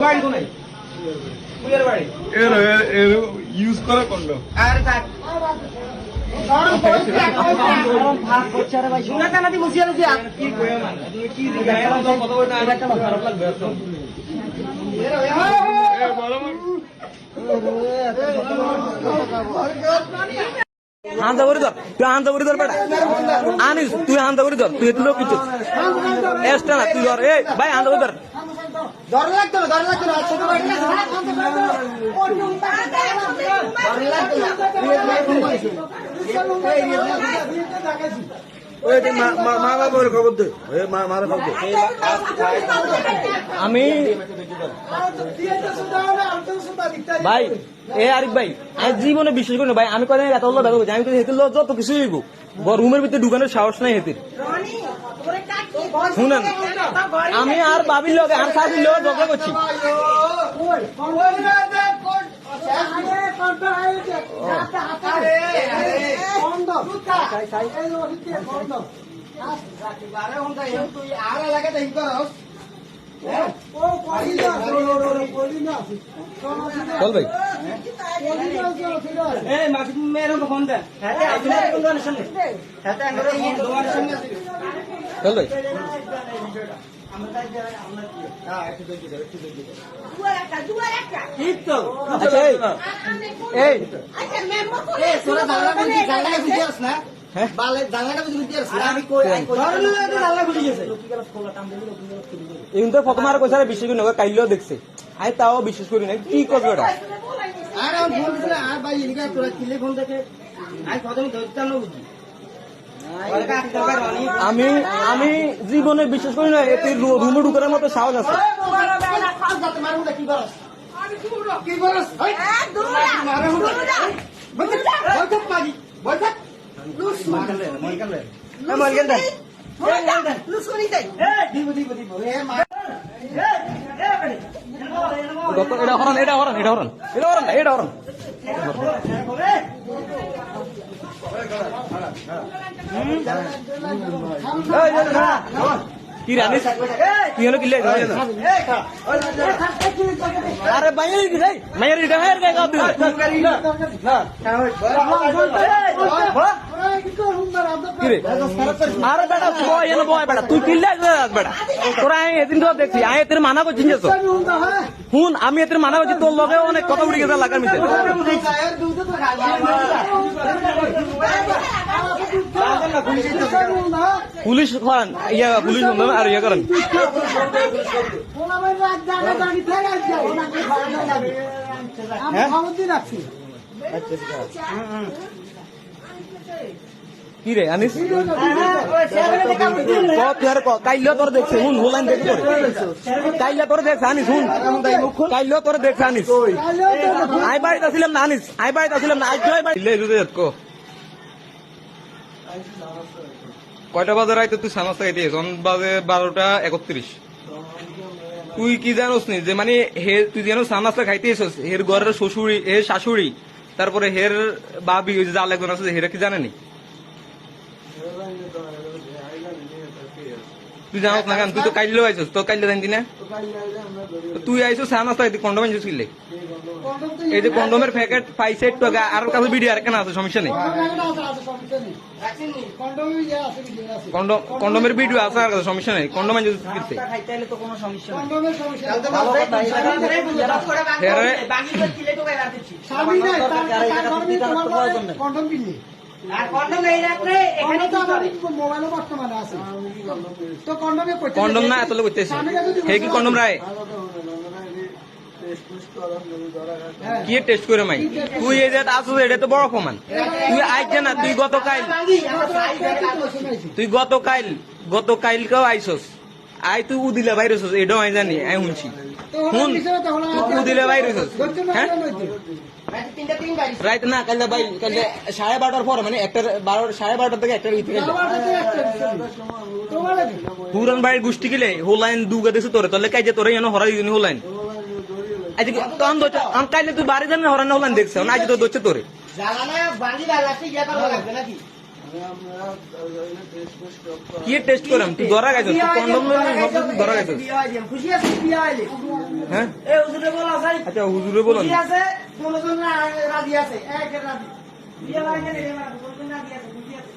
বাড়ি কোনায় কুলের বাড়ি এর ইউজ করে কন্ডম আরে থাক শুনে কানাতি বসিয়ে রয়েছে কি কইও না তুমি কি জিজ্ঞাসা করো কথা বলতে আমার একটা খারাপ লাগবে হান্দা করে ধর তুই হান্দা করে ধর বেটা আনিস তুই হান্দা করে ধর তুই এত লোক কিছু এক্সট্রা না তুই ধর এই ভাই হান্দা করে ধর ডর লাগতো না ছোট বাড়ি না আমি ভাই এ আরিফ ভাই আমি জীবনে বিশ্বাস করি না ভাই আমি কদিন এত দেখা করছি আমি হেতির যত কিছু হইব রুমের ভিতরে ঢুকানোর সাহস নাই হেতির শুনেন আমি আর বাবির লগে আর সাবির লগে ঝগড়া করছি চল ভাই চল ভাই আচ্ছা এই তো প্রথম আর কইসারে বিশ্বাস করি না কাইলেও দেখছে আমি তাও বিশ্বাস করি না কি করবে ওটা আমি আমি জীবনে বিশ্বাস করি না এতে রুমে ঢুকানোর মতো সাহস আছে এটা হরন এটা হরন এটা হরন এটা হরন এটা হরন কি রানিস তুই হলো কিলে আরে বাইরে কি রে মায়ের এটা মায়ের গায় গাব কিরে আরে বেটা বয় এনে বয় বেটা তুই কিলে বেটা তোরা এদিন তো দেখছি আই এদের মানা করছিস তো হুন আমি এদের মানা করছি তোর লগে অনেক কথা উড়ে গেছে লাগার মিতে পুলিশ করেন ইয়া পুলিশ আর ইয়া করেন কি রে আনিস কাইলে তোর দেখছে হুন হুলাইন দেখে তোর কাইলে তোর দেখছে আনিস হুন কাইলে তোর দেখছে আনিস আই বাড়িতে আসছিলাম না আনিস আই বাড়িতে আসছিলাম না আজ জয় বাড়ি কয়টা বাজে রাইতে তুই সানাস্তা খাইতে বাজে 12:31 তুই কি জানোস নি যে মানে হে তুই যেন সানাস্তা খাইতে এসোস হের ঘরের শ্বশুরি হে শাশুড়ি তারপরে হের বাবি ওই যে যা একজন আছে হেরা কি জানেনি তুই জানোস না কেন তুই তো কাইলেও আইসস তো কাইলে জানতি না তুই আইসো সানাস্তা খাইতে কন্ডম আনছিস কিনলে এই যে কন্ডমের প্যাকেট পাইছে একটু আগে আর কাছে ভিডিও আর কেন আছে সমস্যা নেই কন্ডমের ভিডিও আছে আর কাছে সমস্যা নেই কন্ডম আনছিস কিনতে কন্ডম না এত লোক করতেছে হে কি কন্ডম রায় কি টেস্ট করে মাই তুই এই যে আসছিস এটা তো বড় প্রমাণ তুই আইছ না তুই গতকাল কেউ আইসস আই তুই উদিলে বাইরেছ এটাও আমি জানি আমি শুনছি শুন উদিলে বাইরেছ হ্যাঁ রাইত না কাল ভাই কাল 12:30 পরে মানে 12:30 থেকে 1টার ভিতরে পুরান বাড়ির গোষ্ঠী গেলে হোলাইন দুগা দিছে তোরে তাহলে কাজে তোরে এনে হরাই দিনি হোলাইন আজকে তখন কাইলে তুই বাড়ি জানি হরানো হলাইন দেখছ না আজ তো দচ্ছে তোরে কি টেস্ট করাম তুই ধরা গেছিস কন্ডম ধরা গেছিস খুশি আছে বিয়া আইলে হ্যাঁ এই হুজুরে বলা যায় আচ্ছা হুজুরে বলুন খুশি আছে কোনজন রাজি আছে এক রাজি বিয়া লাগে রে মানে কোনজন রাজি আছে খুশি আছে